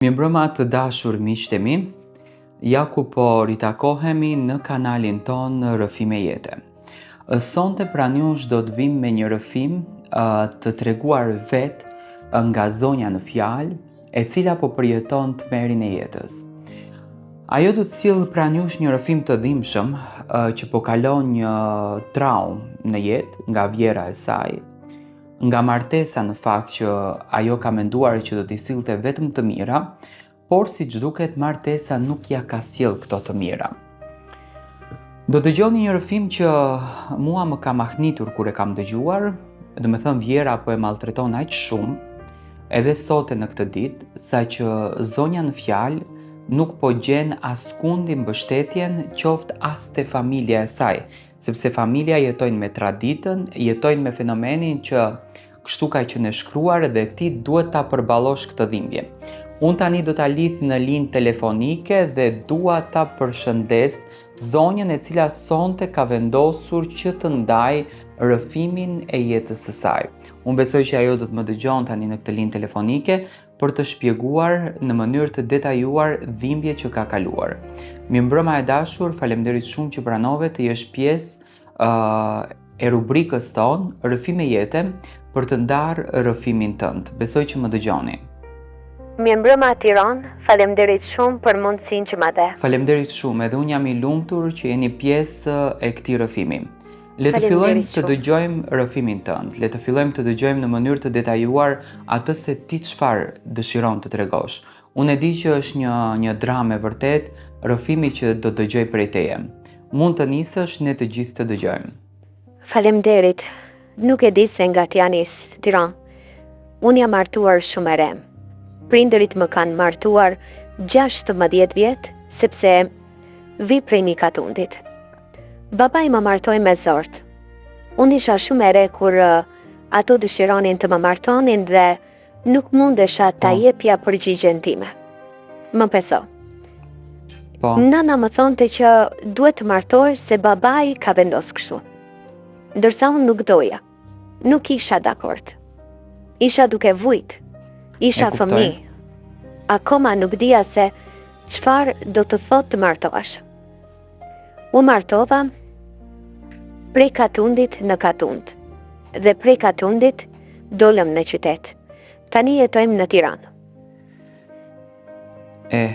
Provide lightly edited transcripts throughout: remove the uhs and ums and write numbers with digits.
Mirëmbrëma të dashur miqtë e mi, ja ku po ritakohemi në kanalin ton Rrëfime Jete. Sonte pra jush do të vim me një rrëfim të treguar vetë nga zonja në fjalë, e cila po përjeton tmerrin e jetës. Ajo do të sjellë pra jush një rrëfim të dhimbshëm që po kalon një traumë në jetë nga vjera e saj, nga martesa në fakt që ajo ka menduar që do t'i sillte vetëm të mira, por siç duket martesa nuk ja ka sjell këto të mira. Do dëgjoni një rrëfim që mua më ka mahnitur kur e kam dëgjuar, do të thënë vjera po e maltreton aq shumë, edhe sot në këtë ditë, saqë zonja në fjalë nuk po gjen askundi mbështetjen qoftë as te familja e saj, sepse familja jetojnë me traditën, jetojnë me fenomenin që kështu ka qenë shkruar dhe ti duhet ta përballosh këtë dhimbje. Unë tani do ta lidh në linjë telefonike dhe dua ta përshëndes zonjën e cila sonte ka vendosur që të ndaj rrëfimin e jetës së saj. Unë besoj që ajo do të më dëgjon tani në këtë linjë telefonike për të shpjeguar në mënyrë të detajuar dhimbje që ka kaluar. Mirëmbrëma e dashur, faleminderit shumë që pranove të jesh pjesë e rubrikës tonë Rrëfime Jete për të ndarë rrëfimin tënd. Besoj që më dëgjoni. Mirëmbrëma Tiranë, faleminderit shumë për mundësinë që më dhe. Faleminderit shumë, edhe unë jam i lumtur që jeni pjesë e këtij rrëfimi. Le të fillojmë të dëgjojmë rrëfimin tënd. Le të fillojmë të dëgjojmë në mënyrë të detajuar atë se ti çfarë dëshiron të tregosh. Unë e di që është një dramë e vërtet, rrëfimi që do dëgjoj prej teje. Mund të nisësh, ne të gjithë të dëgjojmë. Faleminderit. Nuk e di se nga t'ja nis, Tiranë. Unë jam martuar shumë e re. Prindërit më kanë martuar 16 vjet, sepse vi prej një katundit. Baba i më martoi me zort. Unë isha shumë e re kur ato dëshironin të më martonin dhe nuk mundesha ta jepja përgjigjen time. Më peso. Nana më thonte që duhet të martohesh se babai ka vendos kështu. Ndërsa unë nuk doja. Nuk isha dakord. Isha duke vujt. Isha fëmijë. Akoma nuk dija se çfarë do të thotë të martohesh. U martova prej katundit në katund. Dhe prej katundit dolëm në qytet. Tani jetojmë në Tiranë.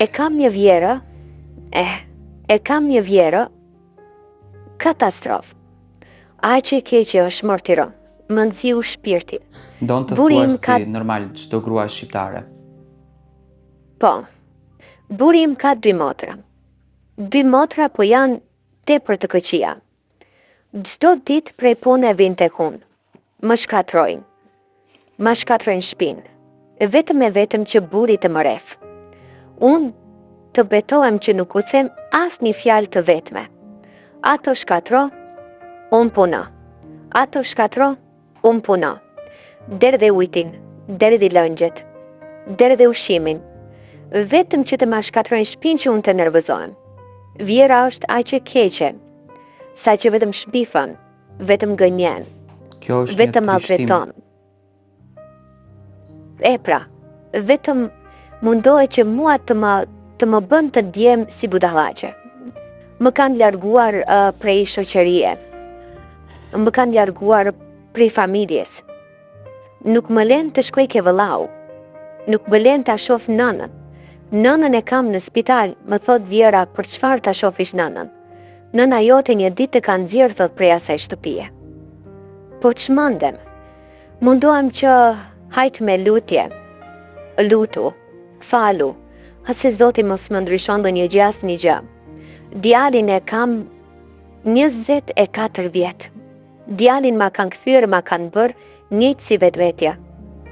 E kam një vjerë katastrofë. Aq e keqe është mor Tiranë. Më nxiu shpirtin. Don të thuash si normal çdo grua shqiptare. Po. Buri im ka 2 motra. 2 motra po janë tepër të këqija. Çdo ditë prej pune vin tek unë. Më shkatrojnë. Ma shkatrojnë shpinë. Vetëm që buri të më ref. Unë të betohem që nuk u them asnjë fjalë të vetme. Ato shkatro, unë puno. Ato shkatro, unë puno. Derdhe ujtin, derdhe lëngjet, derdhe ushimin. Vetëm që të ma shkatrojnë shpinë që unë të nervëzohem. Vjera është aq e keqe, sa që vetëm shbifën, vetëm gënjen, vetëm maltreton. Pra, vetëm mundohet që mua të më bën të ndjem si budallaqe. Më kanë larguar prej shoqërie. Më kanë larguar prej familjes. Nuk më len të shkoj ke vëllau. Nuk më len të shoh nënën. Nënën e kam në spital, më thot vjera për çfarë ta shofish nënën. Nëna jote një ditë të kanë nxjerrë thot prej asaj shtëpie. Po çmendem. Mundohem që hajt me lutje. Lutu, falu, ase Zoti mos më ndryshon ndonjë gjë asnjë gjë. Djalin e kam 24 vjet. Djalin ma kanë kthyer, ma kanë bërë njëjtë si vetvetja.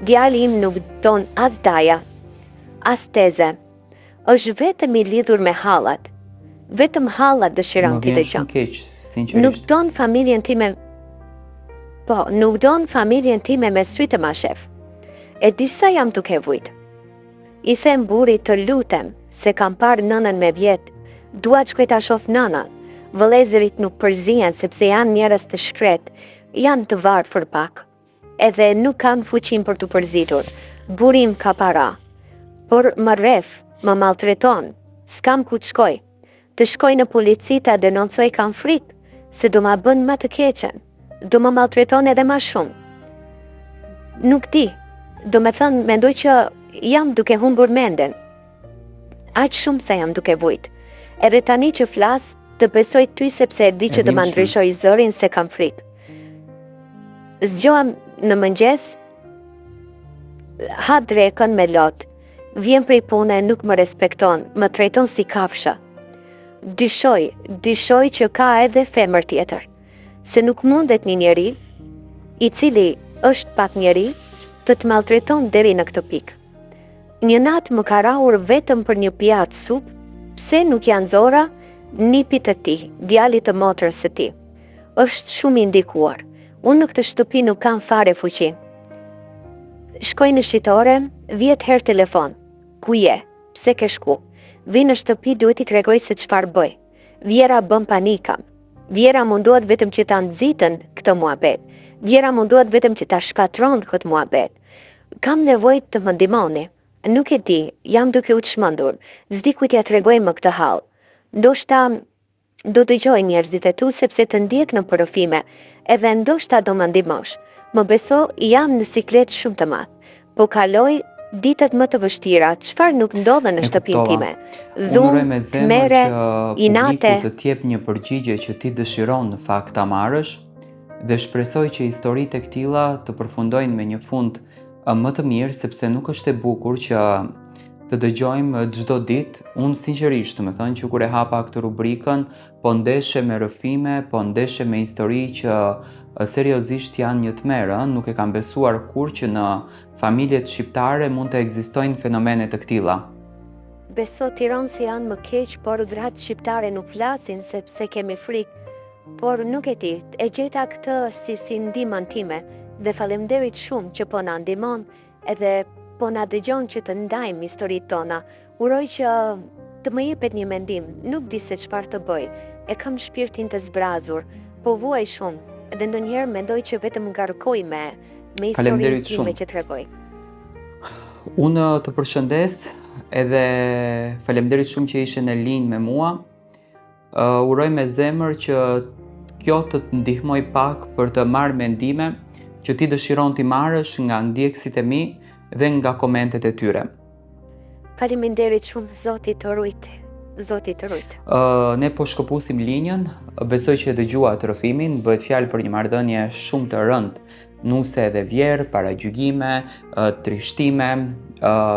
Djali im nuk don as daja, as teze. Është vetëm i lidhur me hallat. Vetëm hallat dëshiron ti të qenë. Nuk don familjen time. Po, nuk don familjen time me sy të ma shef. E di sa jam duke vujt. I them burit të lutem se kam parë nënën me vjet. Dua të shkoj ta shoh nënën. Vëllezërit nuk përzihen sepse janë njerëz të shkret, janë të varfër pak. Edhe nuk kanë fuqin për të përzitur. Burim ka para. por më rref, më maltreton, s'kam ku të shkoj. Të shkoj në polici ta denoncoj kam frikë, se do ma bën më të keqen, do më maltreton edhe ma shumë. Nuk di, do me thënë, mendoj që jam duke humbur menden. Aq shumë se jam duke vujt. Edhe tani që flas, të besoj ty sepse e di që do ma ndryshoj zërin se kam frikë. Zgjohem në mëngjes, ha drekën me lot, vjen prej pune, nuk më respekton, më trajton si kafsha. Dyshoj që ka edhe femër tjetër, se nuk mundet një njeri, i cili është pak njeri, të maltreton deri në këtë pikë. Një natë më ka rahur vetëm për një pjatë supë, pse nuk janë zora, nipit të ti, djalit të motrës së ti. Është shumë i ndikuar. Unë në këtë shtëpi nuk kam fare fuqi. Shkoj në shitore, vjet herë telefon. Ku je? Pse ke shku? Vi në shtëpi, duhet i tregoj se çfarë bëj. Vjera bën panika. Vjera munduat vetëm që ta nxitën këtë muhabet. Vjera munduat vetëm që ta shkatron këtë muhabet. Kam nevojë të më ndihmoni. Nuk e di, jam duke u çmendur. S'di ku t'ja tregoj më këtë hall. Ndoshta do dëgjoj njerëzit e tu sepse të ndjek në përëfime, edhe ndoshta do më ndihmosh. Më beso, jam në siklet shumë të madh. Po kaloj ditët më të vështira, çfarë nuk ndodhen në shtëpinë time. Unë me zemër që inate, publiku të t'jep një përgjigje që ti dëshiron në fakt ta marrësh, dhe shpresoj që historitë e këtilla të përfundojnë me një fund më të mirë, sepse nuk është e bukur që të dëgjojmë çdo ditë. Unë sinqerisht, me thënë që kur e hapa këtë rubrikën, po ndeshe me rrëfime, po ndeshe me histori që seriozisht janë një tmerë, nuk e kam besuar kur që në familjet shqiptare mund të ekzistojnë fenomene të këtilla. Beso Tiranë se janë më keq, por gratë shqiptare nuk flasin sepse kemi frikë, por nuk e di, e gjeta këtë si ndihmën time dhe faleminderit shumë që po na ndihmon edhe po na dëgjon që të ndajmë historitë tona. Uroj që të më jepet një mendim, nuk di se çfarë të bëj. E kam shpirtin të zbrazur, po vuaj shumë dhe ndonjëherë mendoj që vetëm ngarkoj me historinë time që tregoj. Unë të përshëndes edhe faleminderit shumë që ishe në linjë me mua. Uroj me zemër që kjo të ndihmoj pak për të marrë mendime që ti dëshiron t'i marrësh nga ndjekësit e mi dhe nga komentet e tyre. Faleminderit shumë, Zoti të rujt. Zoti të rujt. Ne po shkëpusim linjën, besoj që e dëgjuat rrëfimin, bëhet fjalë për një marrëdhënie shumë të rëndë, nuse edhe vjerë, paragjykime, trishtime,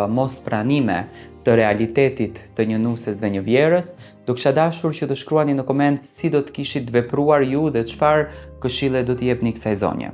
mos pranime të realitetit të një nuses dhe një vjerës. Do kisha dashur që të shkruani në koment si do të kishit vepruar ju dhe çfarë këshille do t'i jepni kësaj zonje.